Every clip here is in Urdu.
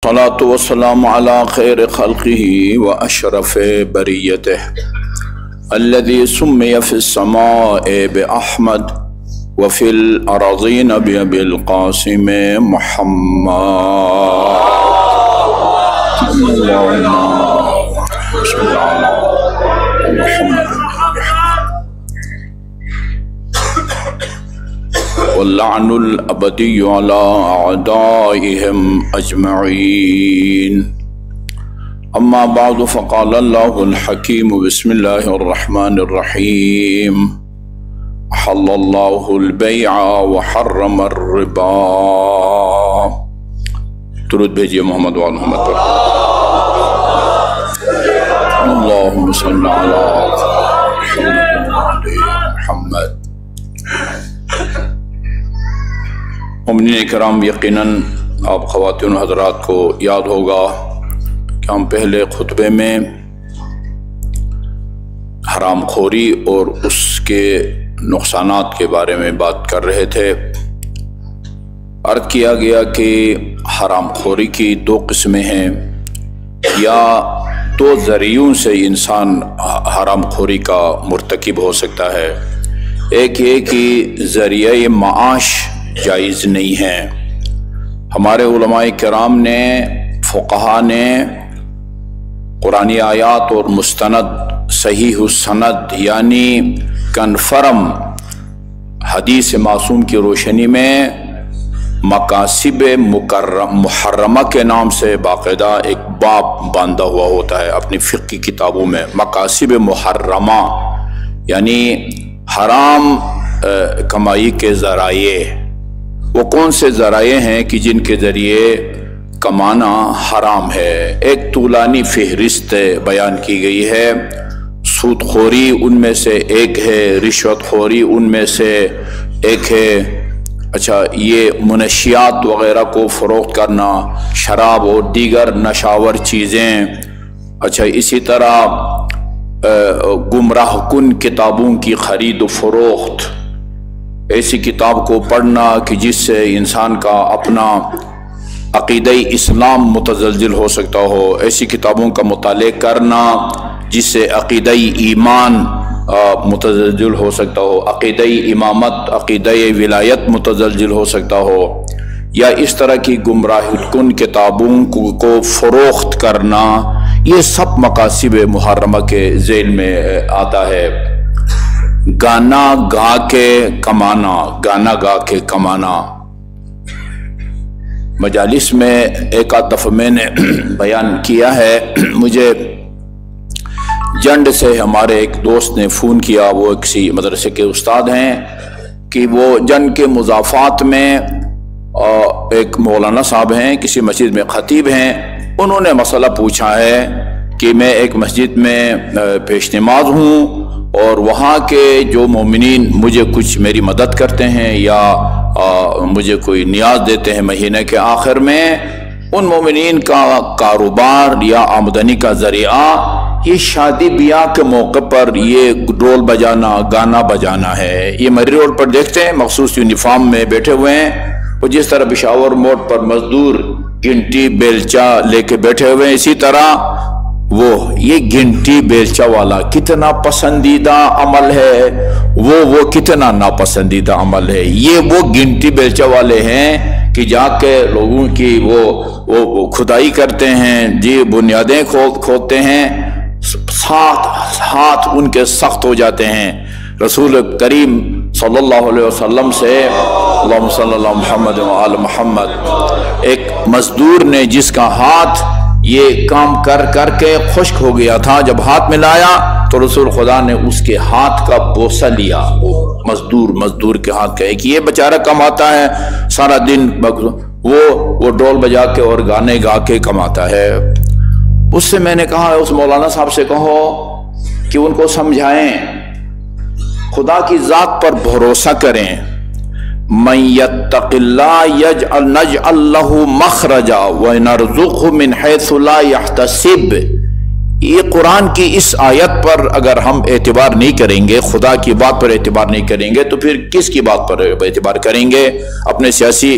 الصلاة والسلام على خير خلقه وأشرف بريته الذي سمي في السماء بأحمد وفي الأراضين بأبي القاسم محمد. اللهم صل على محمد واللعن الأبدي على أعدائهم أجمعين. أما بعد فقال الله الحكيم بسم الله الرحمن الرحيم أحل الله البيع وحرم الربا. درود بھیجئے محمد وآل محمد پر. اللهم صل على محمد. مومنین کرام، یقیناً آپ خواتین و حضرات کو یاد ہوگا کہ ہم پہلے خطبے میں حرام خوری اور اس کے نقصانات کے بارے میں بات کر رہے تھے. عرض کیا گیا کہ حرام خوری کی دو قسمیں ہیں، یا دو ذریعوں سے انسان حرام خوری کا مرتکب ہو سکتا ہے. ایک یہ کہ ذریعہ معاش جائز نہیں ہے. ہمارے علماء کرام نے، فقہا نے قرآنی آیات اور مستند صحیح السند یعنی کنفرم حدیث معصوم کی روشنی میں مقاصد محرمہ کے نام سے باقاعدہ ایک باب باندھا ہوا ہوتا ہے اپنی فقہ کتابوں میں. مقاصد محرمہ یعنی حرام کمائی کے ذرائع. وہ کون سے ذرائع ہیں کہ جن کے ذریعے کمانا حرام ہے؟ ایک طولانی فہرست بیان کی گئی ہے. سود خوری ان میں سے ایک ہے، رشوت خوری ان میں سے ایک ہے. اچھا، یہ منشیات وغیرہ کو فروخت کرنا، شراب اور دیگر نشاور چیزیں. اچھا، اسی طرح گمراہ کن کتابوں کی خرید و فروخت، ایسی کتاب کو پڑھنا کہ جس سے انسان کا اپنا عقیدہ اسلام متزلزل ہو سکتا ہو، ایسی کتابوں کا مطالعہ کرنا جس سے عقیدہ ایمان متزلزل ہو سکتا ہو، عقیدہ امامت، عقیدہ ولایت متزلزل ہو سکتا ہو، یا اس طرح کی گمراہ کن کتابوں کو فروخت کرنا، یہ سب مقاصد محرمہ کے ذیل میں آتا ہے. گانا گا کے کمانا، گانا گا کے کمانا. مجالس میں ایک آدھ دفعہ میں نے بیان کیا ہے، مجھے جنڈ سے ہمارے ایک دوست نے فون کیا، وہ کسی مدرسے کے استاد ہیں، کہ وہ جنڈ کے مضافات میں ایک مولانا صاحب ہیں، کسی مسجد میں خطیب ہیں. انہوں نے مسئلہ پوچھا ہے کہ میں ایک مسجد میں پیش نماز ہوں اور وہاں کے جو مومنین مجھے کچھ میری مدد کرتے ہیں یا مجھے کوئی نیاز دیتے ہیں مہینے کے آخر میں، ان مومنین کا کاروبار یا آمدنی کا ذریعہ یہ شادی بیاہ کے موقع پر یہ ڈول بجانا، گانا بجانا ہے. یہ مری روڈ پر دیکھتے ہیں مخصوص یونیفارم میں بیٹھے ہوئے ہیں، اور جس طرح پشاور موڑ پر مزدور گھنٹی بیلچا لے کے بیٹھے ہوئے ہیں، اسی طرح وہ یہ گھنٹی بیلچا والا کتنا پسندیدہ عمل ہے، وہ کتنا ناپسندیدہ عمل ہے. یہ وہ گھنٹی بیلچا والے ہیں کہ جا کے لوگوں کی وہ کھدائی کرتے ہیں، جی بنیادیں کھودتے ہیں، ہاتھ ان کے سخت ہو جاتے ہیں. رسول کریم صلی اللہ علیہ وسلم سے، اللہم صلی اللہ محمد وآل محمد، ایک مزدور نے جس کا ہاتھ یہ کام کر کے خشک ہو گیا تھا، جب ہاتھ میں لایا تو رسول خدا نے اس کے ہاتھ کا بوسہ لیا. وہ مزدور کے ہاتھ کا، ایک یہ بیچارہ کماتا ہے سارا دن، وہ ڈول بجا کے اور گانے گا کے کماتا ہے. اس سے میں نے کہا، اس مولانا صاحب سے کہو کہ ان کو سمجھائیں، خدا کی ذات پر بھروسہ کریں. من یتق اللہ نجعل لہ مخرجا ونرزقہ من حیث لا یحتسب. یہ قرآن کی اس آیت پر اگر ہم اعتبار نہیں کریں گے، خدا کی بات پر اعتبار نہیں کریں گے، تو پھر کس کی بات پر اعتبار کریں گے؟ اپنے سیاسی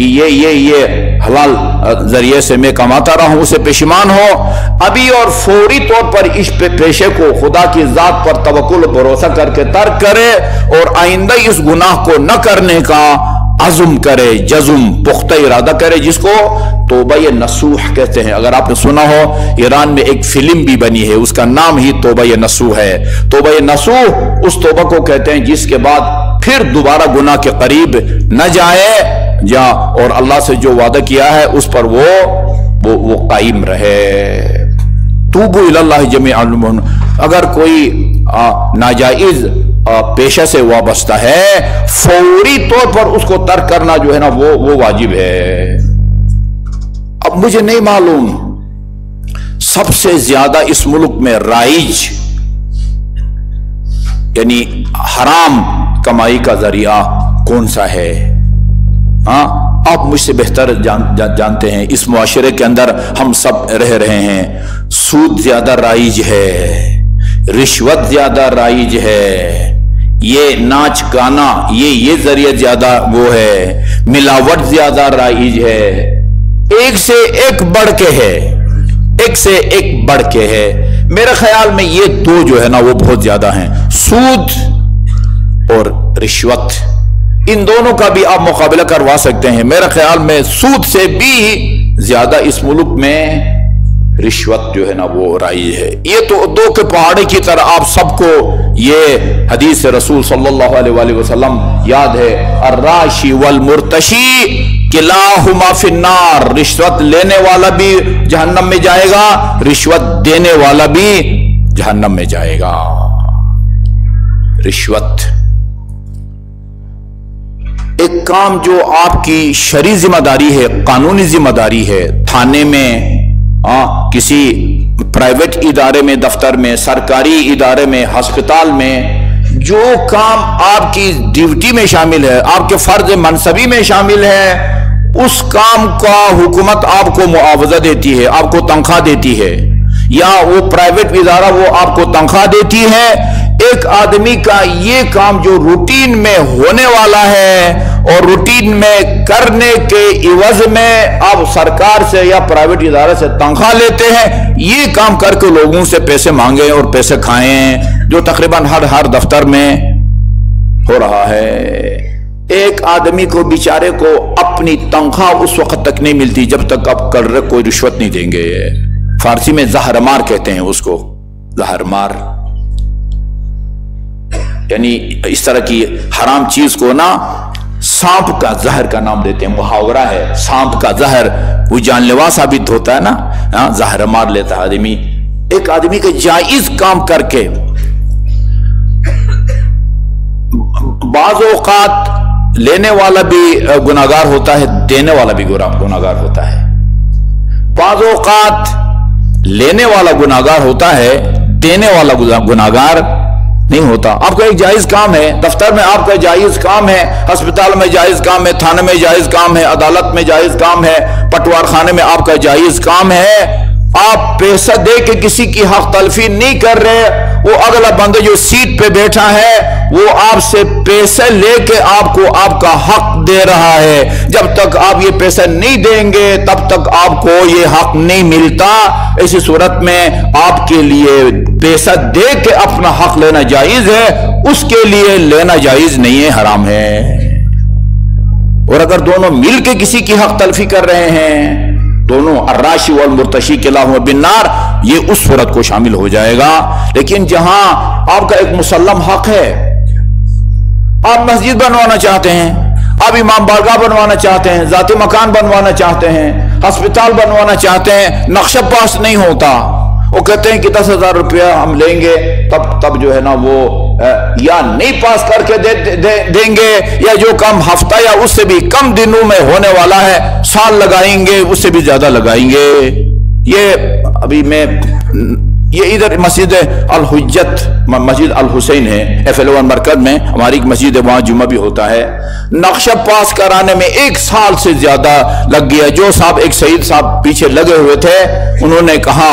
کہ یہ حلال ذریعے سے میں کماتا رہا ہوں، اسے پشیمان ہو ابھی اور فوری طور پر اس پیشے کو خدا کی ذات پر توکل و بھروسہ کر کے ترک کرے اور آئندہ اس گناہ کو نہ کرنے کا عزم کرے، جزم پختہ ارادہ کرے، جس کو توبہ نصوح کہتے ہیں۔ اگر آپ نے سنا ہو ایران میں ایک فلم بھی بنی ہے، اس کا نام ہی توبہ نصوح ہے۔ توبہ نصوح اس توبہ کو کہتے ہیں جس کے بعد پھر دوبارہ گناہ کے قریب نہ جائے اور اللہ سے جو وعدہ کیا ہے اس پر وہ قائم رہے۔ توبوا الی اللہ جمیعا۔ اگر کوئی ناجائز پیشہ سے وابستہ ہے فوری طور پر اس کو ترک کرنا جو ہے نا وہ واجب ہے۔ اب مجھے نہیں معلوم سب سے زیادہ اس ملک میں رائج یعنی حرام کمائی کا ذریعہ کون سا ہے؟ آپ مجھ سے بہتر جانتے ہیں، اس معاشرے کے اندر ہم سب رہ رہے ہیں۔ سود زیادہ رائج ہے، رشوت زیادہ رائج ہے، یہ ناچ گانا یہ ذریعہ زیادہ وہ ہے، ملاوٹ زیادہ رائج ہے، ایک سے ایک بڑھ کے ہے، ایک سے ایک بڑھ کے ہے۔ میرے خیال میں یہ دو جو ہے نا وہ بہت زیادہ ہیں، سود اور رشوت۔ ان دونوں کا بھی آپ مقابلہ کروا سکتے ہیں۔ میرے خیال میں سود سے بھی زیادہ اس ملک میں رشوت جو ہے نا وہ رائج ہے۔ یہ تو دو کے پہاڑے کی طرح آپ سب کو یہ حدیث رسول صلی اللہ علیہ وآلہ وسلم یاد ہے، الراشی والمرتشی کلاہما فی النار۔ رشوت لینے والا بھی جہنم میں جائے گا، رشوت دینے والا بھی جہنم میں جائے گا۔ رشوت ایک کام جو آپ کی شرعی ذمہ داری ہے، قانونی ذمہ داری ہے، تھانے میں، کسی پرائیویٹ ادارے میں، دفتر میں، سرکاری ادارے میں، ہسپتال میں، جو کام آپ کی ڈیوٹی میں شامل ہے، آپ کے فرض منصبی میں شامل ہے، اس کام کا حکومت آپ کو معاوضہ دیتی ہے، آپ کو تنخواہ دیتی ہے، یا وہ پرائیویٹ ادارہ وہ آپ کو تنخواہ دیتی ہے۔ ایک آدمی کا یہ کام جو روٹین میں ہونے والا ہے اور روٹین میں کرنے کے عوض میں آپ سرکار سے یا پرائیویٹ ادارے سے تنخواہ لیتے ہیں، یہ کام کر کے لوگوں سے پیسے مانگیں اور پیسے کھائیں، جو تقریباً ہر دفتر میں ہو رہا ہے۔ ایک آدمی کو بیچارے کو اپنی تنخواہ اس وقت تک نہیں ملتی جب تک آپ کر کوئی رشوت نہیں دیں گے۔ فارسی میں زہر مار کہتے ہیں اس کو، زہر مار، یعنی اس طرح کی حرام چیز کو نا سانپ کا زہر کا نام دیتے ہیں، محاورہ ہے، سانپ کا زہر وہ جان لیوا ثابت ہوتا ہے نا، زہر مار لیتا ہے آدمی۔ ایک آدمی کے جائز کام کر کے بعض اوقات لینے والا بھی گناہگار ہوتا ہے، دینے والا بھی گناہگار ہوتا ہے۔ بعض اوقات لینے والا گناہگار ہوتا ہے، دینے والا گناہگار نہیں ہوتا۔ آپ کا ایک جائز کام ہے، دفتر میں آپ کا جائز کام ہے، ہسپتال میں جائز کام ہے، تھانے میں جائز کام ہے، عدالت میں جائز کام ہے، پٹوار خانے میں آپ کا جائز کام ہے۔ آپ پیسہ دے کے کسی کی حق تلفی نہیں کر رہے، وہ اگلا بندہ جو سیٹ پہ بیٹھا ہے وہ آپ سے پیسے لے کے آپ کو آپ کا حق دے رہا ہے۔ جب تک آپ یہ پیسہ نہیں دیں گے تب تک آپ کو یہ حق نہیں ملتا۔ ایسی صورت میں آپ کے لیے پیسہ دے کے اپنا حق لینا جائز ہے، اس کے لیے لینا جائز نہیں ہے، حرام ہے۔ اور اگر دونوں مل کے کسی کی حق تلفی کر رہے ہیں، دونوں الراشی والمرتشی کلاہما بالنار، یہ اس صورت کو شامل ہو جائے گا۔ لیکن جہاں آپ کا ایک مسلم حق ہے، آپ مسجد بنوانا چاہتے ہیں، آپ امام بارگاہ بنوانا چاہتے ہیں، ذاتی مکان بنوانا چاہتے ہیں، ہسپتال بنوانا چاہتے ہیں، نقشہ پاس نہیں ہوتا، وہ کہتے ہیں کہ 10,000 روپیہ ہم لیں گے، تب جو ہے نا وہ یا نہیں پاس کر کے دیں گے، یا جو کام ہفتہ یا اس سے بھی کم دنوں میں ہونے والا ہے سال لگائیں گے، اس سے بھی زیادہ لگائیں گے۔ یہ ابھی میں یہ ادھر مسجد الحجت، مسجد الحسین ہے FL1 مرکز میں، ہماری ایک مسجد ہے، وہاں جمعہ بھی ہوتا ہے۔ نقشہ پاس کرانے میں 1 سال سے زیادہ لگ گیا۔ جو صاحب ایک سعید صاحب پیچھے لگے ہوئے تھے، انہوں نے کہا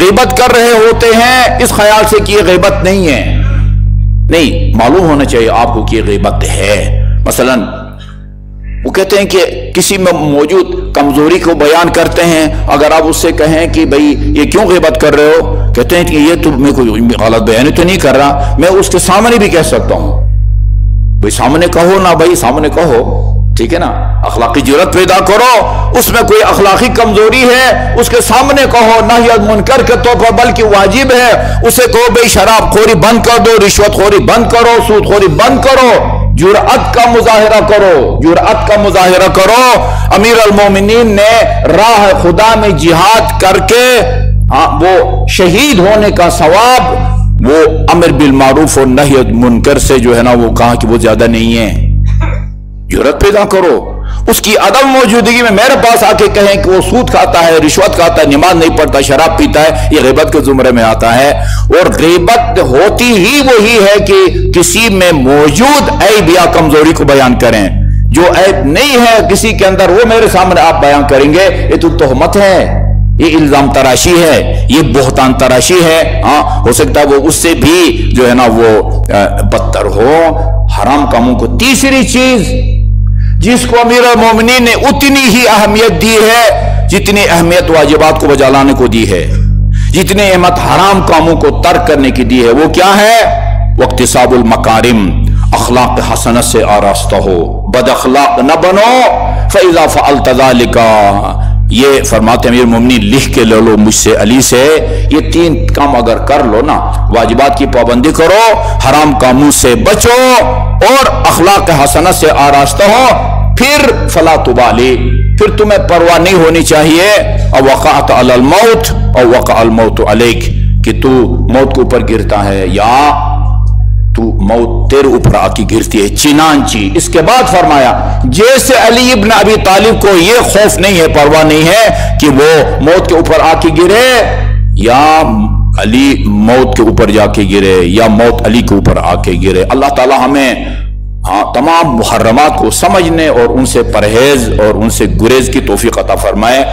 غیبت کر رہے ہوتے ہیں اس خیال سے کہ یہ غیبت نہیں ہے. نہیں، معلوم ہونا چاہیے آپ کو کہ یہ غیبت ہے. مثلا وہ کہتے ہیں کہ کسی میں موجود کمزوری کو بیان کرتے ہیں. اگر آپ اس سے کہیں کہ بھئی یہ کیوں غیبت کر رہے ہو، کہتے ہیں کہ یہ تو میں کوئی غلط بیان تو نہیں کر رہا، میں اس کے سامنے بھی کہہ سکتا ہوں. بھئی سامنے کہو نا، بھئی سامنے کہو، ٹھیک ہے نا. اخلاقی جرات پیدا کرو. اس میں کوئی اخلاقی کمزوری ہے اس کے سامنے کہو، نہی عن منکر کے طور پر، بلکہ واجب ہے اسے کہو بھئی شراب خوری بند کر دو، رشوت خوری بند کرو، سود خوری بند کرو. جرأت کا مظاہرہ کرو، جرأت کا مظاہرہ کرو. امیر المومنین نے راہ خدا میں جہاد کر کے وہ شہید ہونے کا ثواب وہ امر بالمعروف اور نہی عن منکر سے جو ہے نا وہ کہا کہ وہ زیادہ نہیں ہے. جرأت پیدا کرو. اس کی عدم موجودگی میں میرے پاس آ کے کہیں کہ وہ سود کھاتا ہے، رشوت کھاتا ہے، نماز نہیں پڑھتا، شراب پیتا ہے، یہ غیبت کے زمرے میں آتا ہے. اور غیبت ہوتی ہی وہی ہے کہ کسی میں موجود عیب یا کمزوری کو بیان کریں. جو عیب نہیں ہے کسی کے اندر وہ میرے سامنے آپ بیان کریں گے، یہ تو تہمت ہے، یہ الزام تراشی ہے، یہ بہتان تراشی ہے. ہو سکتا ہے وہ اس سے بھی جو ہے نا وہ بدتر ہو. حرام کاموں کو تیسری چیز جس کو امیر المومنین نے اتنی ہی اہمیت دی ہے جتنی اہمیت واجبات کو بجا لانے کو دی ہے، جتنی اہمیت حرام کاموں کو ترک کرنے کی دی ہے، وہ کیا ہے؟ واکتساب المکارم، اخلاق حسنہ سے آراستہ ہو، بد اخلاق نہ بنو. فَإِذَا فَعَلْتَ ذَلِكَ، یہ فرماتے ہیں امیر المومنین لکھ کے لے لو مجھ سے علی سے، یہ 3 کام اگر کر لو نا، واجبات کی پابندی کرو، حرام کاموں سے بچو اور اخلاق حسنہ سے آراستہ ہو، پھر فلا تبالی، پھر تمہیں پرواہ نہیں ہونی چاہیے. او وقعت علی الموت او وقع الموت علیک، کہ تو موت کے اوپر گرتا ہے یا تو موت تیرے اوپر آ کے گرتی ہے. چنانچہ اس کے بعد فرمایا جیسے علی ابن ابی طالب کو یہ خوف نہیں ہے، پرواہ نہیں ہے کہ وہ موت کے اوپر آ کے گرے یا علی موت کے اوپر جا کے گرے یا موت علی کے اوپر آ کے گرے. اللہ تعالی ہمیں تمام محرمات کو سمجھنے اور ان سے پرہیز اور ان سے گریز کی توفیق عطا فرمائے.